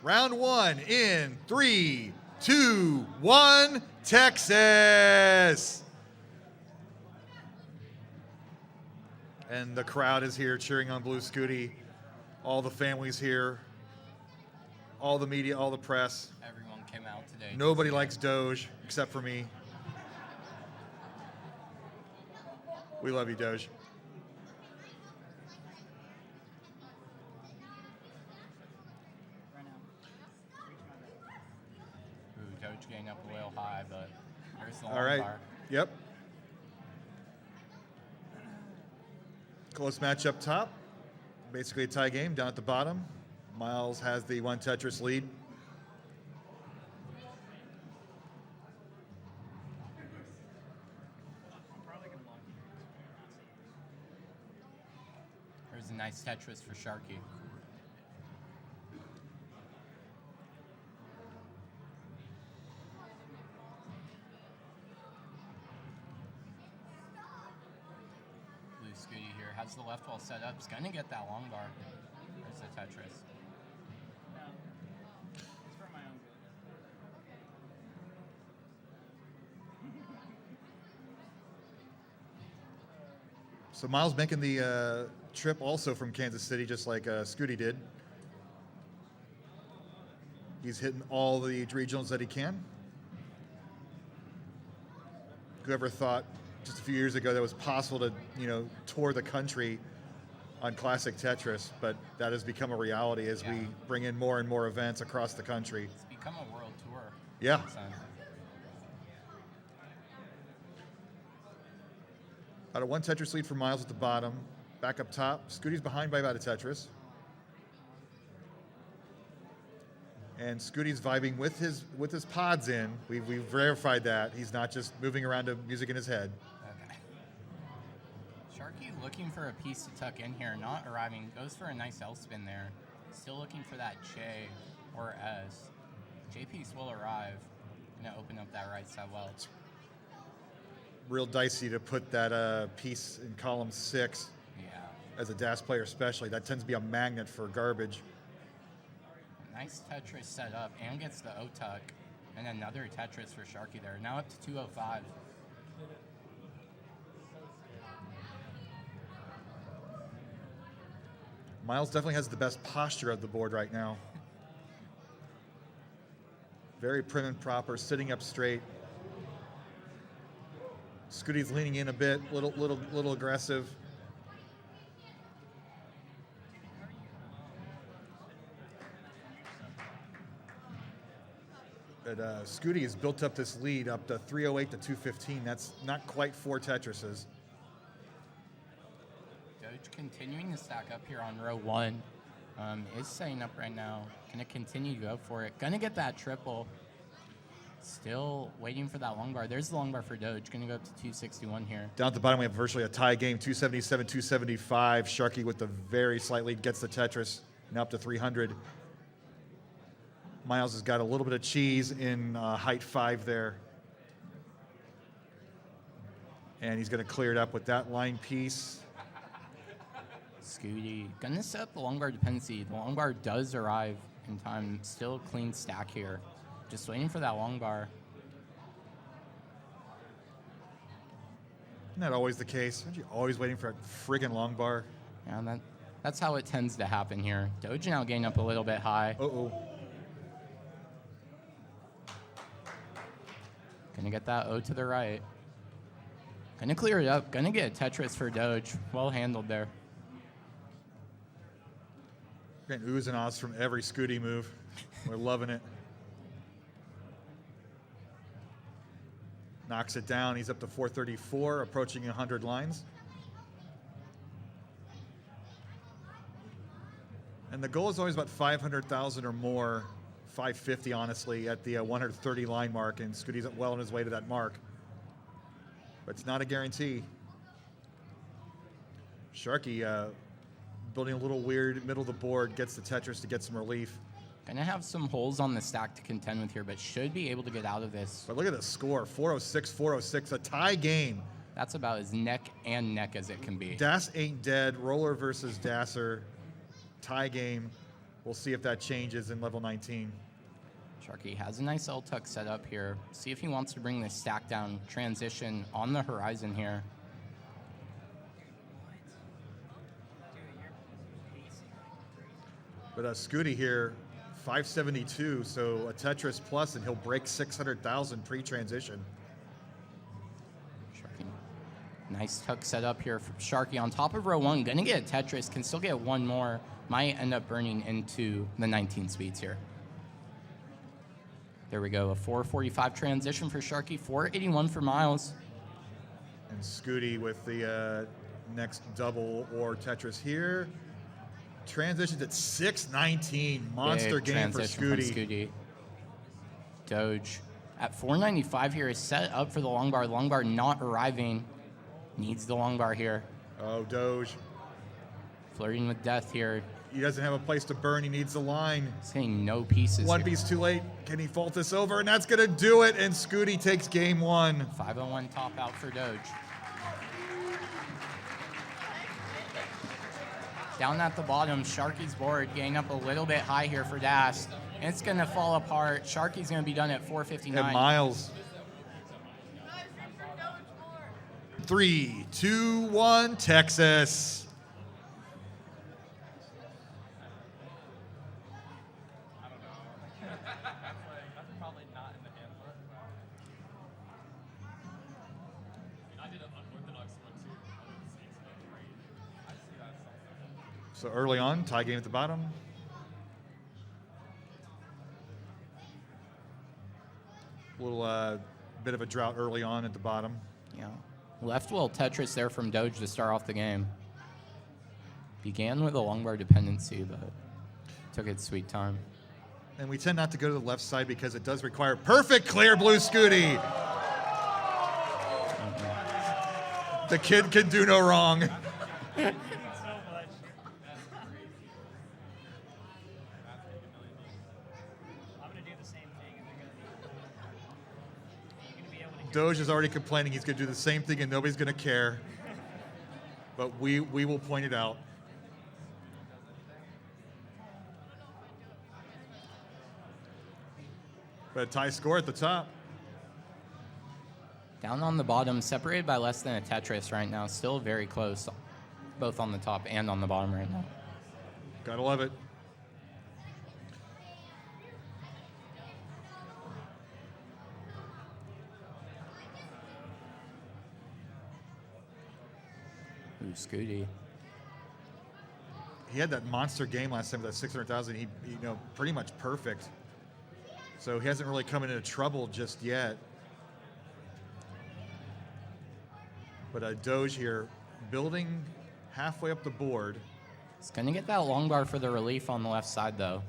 Round one in 3, 2, 1, Texas. And the crowd is here cheering on Blue Scuti. All the families here. All the media, all the press. Everyone came out today. Nobody likes Doge except for me. We love you, Doge. Ooh, Doge getting up a little high, but there's the long All right. bar. Yep. Close match up top. Basically a tie game down at the bottom. Miles has the one Tetris lead. There's a nice Tetris for Sharky. Blue Scuti here has the left wall set up. He's going to get that long bar. There's the Tetris. So Miles making the trip also from Kansas City, just like Scuti did. He's hitting all the regionals that he can. Whoever thought just a few years ago that it was possible to, tour the country on classic Tetris, but that has become a reality as we bring in more and more events across the country. It's become a world tour. Yeah. About a one Tetris lead for Miles at the bottom. Back up top. Scuti's behind by about a Tetris. And Scuti's vibing with his pods in. We've verified that. He's not just moving around to music in his head. Okay. Sharky looking for a piece to tuck in here, not arriving. Goes for a nice L spin there. Still looking for that J or S. J piece will arrive. Gonna open up that right side well. Real dicey to put that piece in column 6 as a DAS player especially. That tends to be a magnet for garbage. Nice Tetris set up and gets the O-tuck. And another Tetris for Sharky there. Now up to 205. Miles definitely has the best posture of the board right now. Very prim and proper, sitting up straight. Scuti's leaning in a bit, little aggressive. But Scuti has built up this lead up to 308 to 215. That's not quite 4 Tetrises. Doge continuing to stack up here on row 1. Is setting up right now. Gonna continue to go for it. Gonna get that triple. Still waiting for that long bar. There's the long bar for Doge. Going to go up to 261 here. Down at the bottom, we have virtually a tie game, 277, 275. Sharky with the very slight lead gets the Tetris, now up to 300. Miles has got a little bit of cheese in height 5 there. And he's going to clear it up with that line piece. Scuti going to set up the long bar dependency. The long bar does arrive in time. Still a clean stack here. Just waiting for that long bar. Isn't that always the case? Aren't you always waiting for a friggin' long bar? Yeah, that's how it tends to happen here. Doge now getting up a little bit high. Uh-oh. Gonna get that O to the right. Gonna clear it up. Gonna get a Tetris for Doge. Well handled there. We're getting oohs and ahs from every Scuti move. We're loving it. Knocks it down. He's up to 434, approaching 100 lines. And the goal is always about 500,000 or more, 550 honestly, at the 130 line mark, and Scuti's well on his way to that mark. But it's not a guarantee. Sharky building a little weird middle of the board, gets the Tetris to get some relief. Gonna have some holes on the stack to contend with here, but should be able to get out of this. But look at the score, 406, 406, a tie game. That's about as neck and neck as it can be. Das ain't dead, roller versus Dasser, tie game. We'll see if that changes in level 19. Sharky has a nice L-tuck set up here. See if he wants to bring this stack down transition on the horizon here. But Scuti here, 572, so a Tetris plus, and he'll break 600,000 pre-transition. Sharky, nice tuck set up here for Sharky on top of row 1. Gonna get a Tetris, can still get one more. Might end up burning into the 19 speeds here. There we go, a 445 transition for Sharky, 481 for Miles. And Scuti with the next double or Tetris here. Transitions at 619. Monster Big game for transition from Scuti. Scuti. Doge at 495 here is set up for the long bar. Long bar not arriving. Needs the long bar here. Oh, Doge. Flirting with death here. He doesn't have a place to burn. He needs the line. He's getting no pieces One here. piece too late. Can he fault this over? And that's going to do it. And Scuti takes game 1. 501 top out for Doge. Down at the bottom, Sharky's board getting up a little bit high here for Das. And it's going to fall apart. Sharky's going to be done at 459. And Miles. 3, 2, 1, Texas. So early on, tie game at the bottom. A little bit of a drought early on at the bottom. Yeah. Left well Tetris there from Doge to start off the game. Began with a long bar dependency, but took its sweet time. And we tend not to go to the left side because it does require perfect clear blue Scuti. The kid can do no wrong. Doge is already complaining he's going to do the same thing and nobody's going to care. But we will point it out. But a tie score at the top. Down on the bottom, separated by less than a Tetris right now. Still very close, both on the top and on the bottom right now. Gotta love it. Ooh, Scuti. He had that monster game last time with that 600,000. He pretty much perfect. So he hasn't really come into trouble just yet. But Doge here, building halfway up the board. He's going to get that long bar for the relief on the left side, though.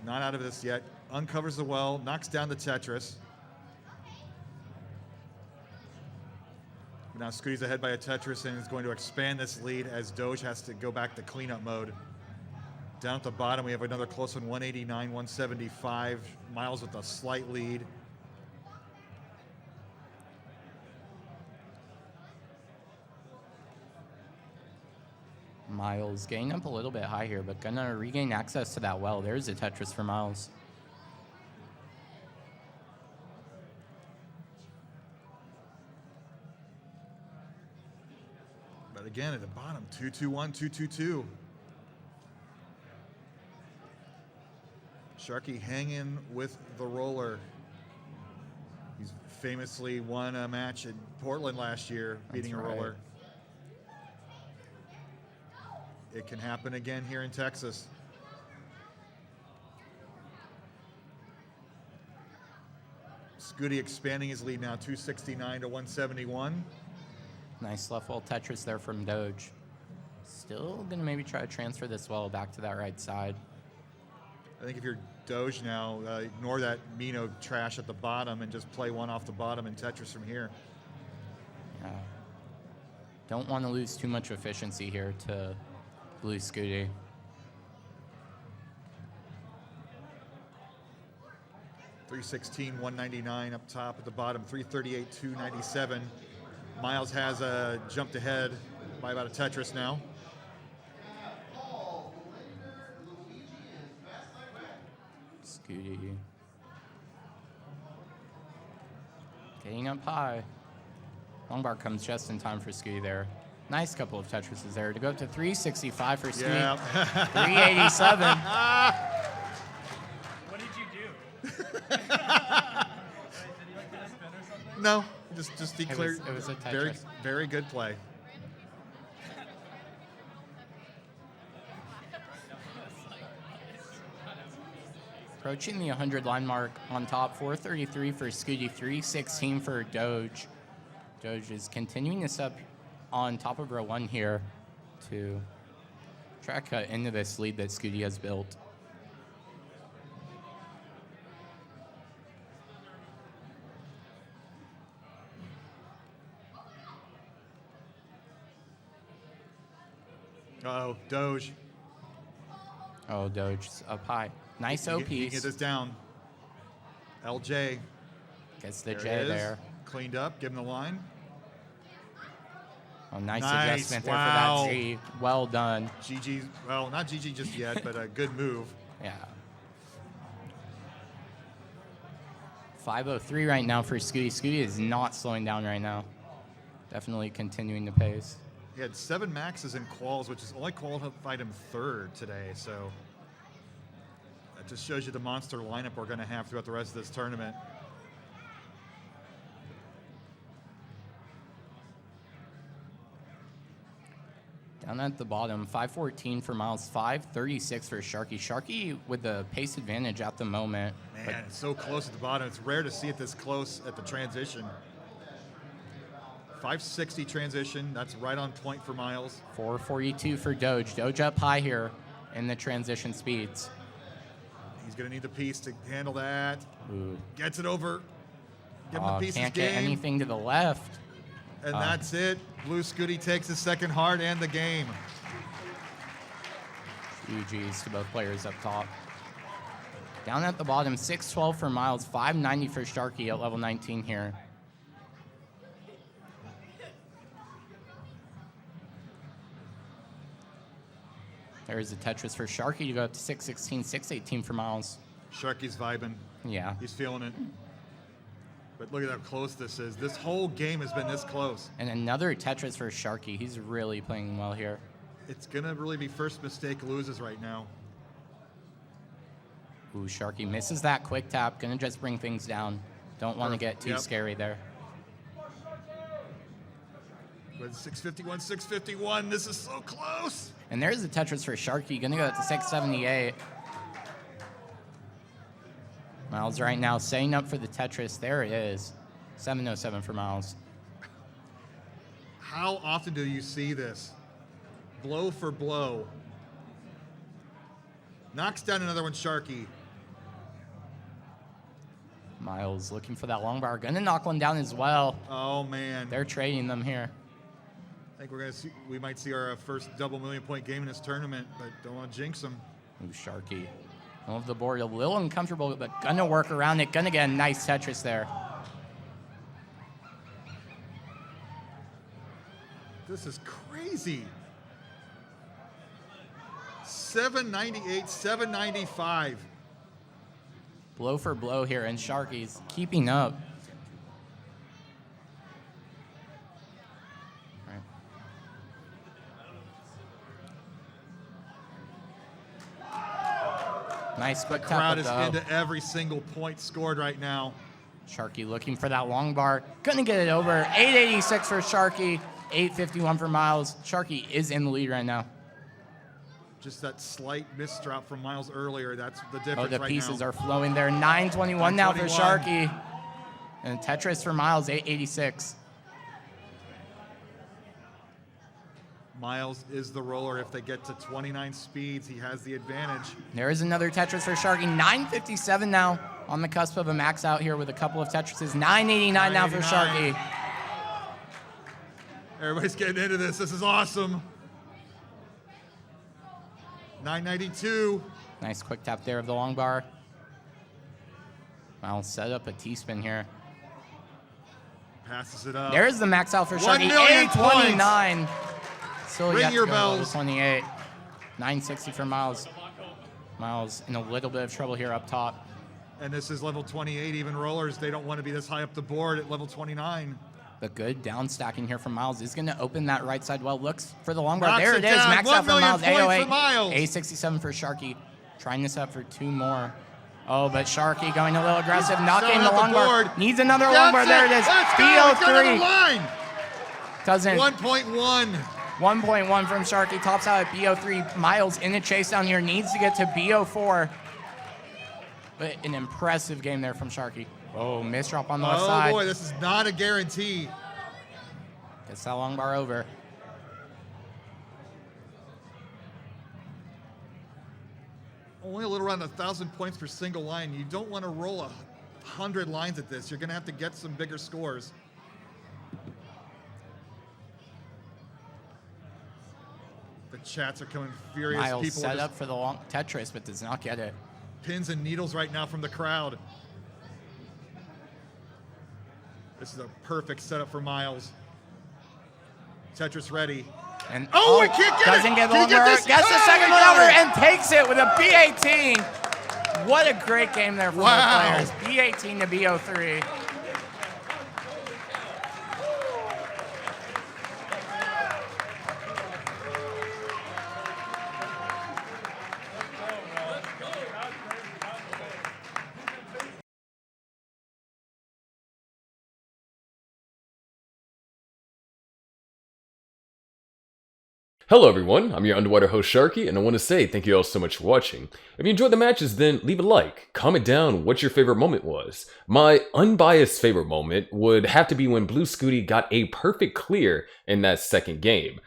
Not out of this yet. Uncovers the well, knocks down the Tetris. Now Scuti's ahead by a Tetris and is going to expand this lead as Doge has to go back to cleanup mode. Down at the bottom, we have another close one, 189, 175. Miles with a slight lead. Miles getting up a little bit high here, but gonna regain access to that well. There's a Tetris for Miles. But again, at the bottom, 221, 222. Sharky hanging with the roller. He's famously won a match in Portland last year, beating That's a right. roller. It can happen again here in Texas. Scuti expanding his lead now, 269 to 171. Nice left wall Tetris there from Doge. Still gonna maybe try to transfer this well back to that right side. I think if you're Doge now, ignore that Mino trash at the bottom and just play one off the bottom and Tetris from here. Yeah. Don't want to lose too much efficiency here to blue Scuti. .316, 199 up top. At the bottom, 338, 297. Miles has jumped ahead by about a Tetris now. Scuti. Getting up high. Long bar comes just in time for Scuti there. Nice couple of Tetrises there to go up to 365 for Scuti. Yeah. 387. What did you do? No, just declared. It was a very, Tetris. very good play. Approaching the 100 line mark on top, 433 for Scuti, 316 for Doge. Doge is continuing this up on top of row 1 here to try to cut into this lead that Scuti has built. Uh-oh, Doge. Oh, Doge's up high. Nice O You piece. get this down. LJ. Gets the There it J is. there. Cleaned up, give him the line. Oh, nice Nice, adjustment there wow. for that G. Well done. GG, well, not GG just yet, but a good move. Yeah. 5:03 right now for Scuti. Scuti is not slowing down right now. Definitely continuing the pace. He had 7 maxes in quals, which is only qualified him 3rd today. So that just shows you the monster lineup we're going to have throughout the rest of this tournament. Down at the bottom, 5:14 for Miles, 5:36 for Sharky. Sharky with the pace advantage at the moment. Man, it's so close at the bottom. It's rare to see it this close at the transition. 560 transition. That's right on point for Miles. 4:42 for Doge. Doge up high here in the transition speeds. He's going to need the piece to handle that. Ooh. Gets it over. Give him Oh, the pieces can't game. get anything to the left. And that's it. Blue Scuti takes his second hard and the game. GG's to both players up top. Down at the bottom, 6:12 for Miles, 5:90 for Sharky at level 19 here. There's a Tetris for Sharky to go up to 6:16, 6:18 for Miles. Sharky's vibing. Yeah. He's feeling it. But look at how close this is. This whole game has been this close. And another Tetris for Sharky. He's really playing well here. It's going to really be first mistake loses right now. Ooh, Sharky misses that quick tap. Gonna just bring things down. Don't want to get too Yep. scary there. With 651, 651. This is so close. And there's the Tetris for Sharky. Gonna go up to 678. Miles right now setting up for the Tetris. There it is. 707 for Miles. How often do you see this? Blow for blow. Knocks down another one, Sharky. Miles looking for that long bar. Gonna knock one down as well. Oh, man. They're trading them here. I think we might see our first double million-point game in this tournament, but don't want to jinx them. Ooh, Sharky. Off the board, a little uncomfortable, but gonna work around it. Gonna get a nice Tetris there. This is crazy. 798, 795. Blow for blow here, and Sharky's keeping up. All right. Nice quick tap Crowd of is the O. into every single point scored right now. Sharky looking for that long bar. Gonna get it over. 886 for Sharky. 851 for Miles. Sharky is in the lead right now. Just that slight misdrop from Miles earlier. That's the difference Oh, the right pieces now. are flowing there. 921 now for 921. Sharky. And Tetris for Miles, 886. Miles is the roller. If they get to 29 speeds, he has the advantage. There is another Tetris for Sharky. 957 now on the cusp of a max out here with a couple of Tetrises. 989 now for 989. Sharky. Everybody's getting into this. This is awesome. 992. Nice quick tap there of the long bar. Miles set up a T-spin here. Passes it up. There's the max out for 1 Sharky. million 829. Still Ring yet to your go to level bells. 28. 960 for Miles. Miles in a little bit of trouble here up top. And this is level 28. Even rollers, they don't want to be this high up the board at level 29. The good down stacking here from Miles is going to open that right side well. Looks for the long bar. There it is. Down. Max out for Miles. For Miles. A67 for Sharky. Trying this up for 2 more. Oh, but Sharky going a little aggressive. Not getting the long bar. Needs another long bar. There it is. BO3. Doesn't. 1.1. 1.1 from Sharky. Tops out at BO3. Miles in a chase down here. Needs to get to BO4. But an impressive game there from Sharky. Oh, miss drop on the left side. Oh boy, this is not a guarantee. Gets that long bar over. Only a little around 1,000 points per single line. You don't want to roll 100 lines at this. You're going to have to get some bigger scores. The chats are coming furious. Miles People set up for the long Tetris, but does not get it. Pins and needles right now from the crowd. This is a perfect setup for Miles. Tetris ready. And he can't get doesn't it. get the Can he long get bar. this? Gets the Oh, second he one got over it. and takes it with a B18. What a great game there from Wow. the players. B18 to BO3. Hello everyone, I'm your underwater host Sharky, and I want to say thank you all so much for watching. If you enjoyed the matches, then leave a like, comment down what your favorite moment was. My unbiased favorite moment would have to be when Blue Scuti got a perfect clear in that second game.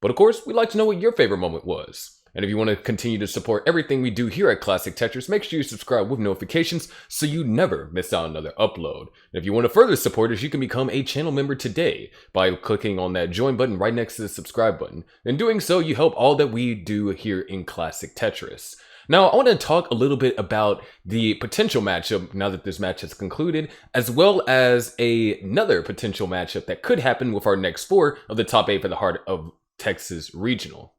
But of course, we'd like to know what your favorite moment was. And if you want to continue to support everything we do here at Classic Tetris, make sure you subscribe with notifications so you never miss out on another upload. And if you want to further support us, you can become a channel member today by clicking on that join button right next to the subscribe button. In doing so, you help all that we do here in Classic Tetris. Now, I want to talk a little bit about the potential matchup now that this match has concluded, as well as another potential matchup that could happen with our next 4 of the top 8 for the Heart of Texas Regional.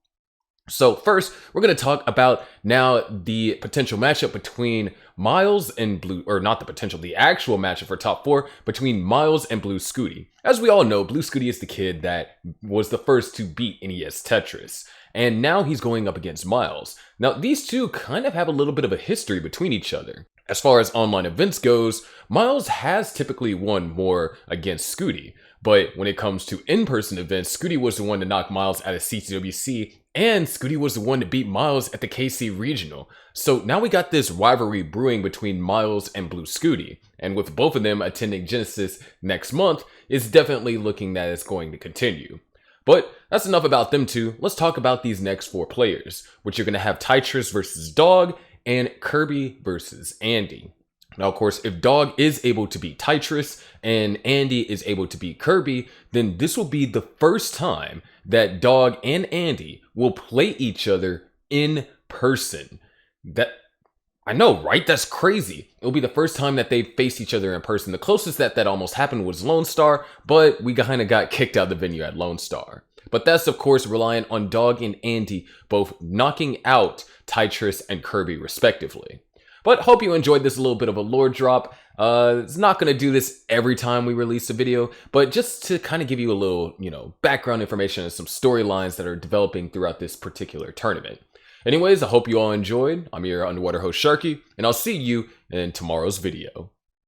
So first, we're going to talk about now the potential matchup between Miles and Blue, or not the potential, the actual matchup for top 4 between Miles and Blue Scuti. As we all know, Blue Scuti is the kid that was the first to beat NES Tetris, and now he's going up against Miles. Now, these two kind of have a little bit of a history between each other. As far as online events goes, Miles has typically won more against Scuti, but when it comes to in-person events, Scuti was the one to knock Miles out of CCWC, and Scuti was the one to beat Miles at the KC Regional. So now we got this rivalry brewing between Miles and Blue Scuti, and with both of them attending Genesis next month, it's definitely looking that it's going to continue. But that's enough about them two. Let's talk about these next 4 players, which you're going to have Tetris versus Dog and Kirby versus Andy. Now, of course, if Dog is able to beat Tetris and Andy is able to beat Kirby, then this will be the first time that Dog and Andy will play each other in person. That, I know, right? That's crazy. It'll be the first time that they face each other in person. The closest that almost happened was Lone Star, but we kind of got kicked out of the venue at Lone Star. But that's, of course, reliant on Dog and Andy both knocking out Tetris and Kirby respectively. But hope you enjoyed this little bit of a lore drop. It's not going to do this every time we release a video, but just to kind of give you a little, background information and some storylines that are developing throughout this particular tournament. Anyways, I hope you all enjoyed. I'm your underwater host Sharky, and I'll see you in tomorrow's video.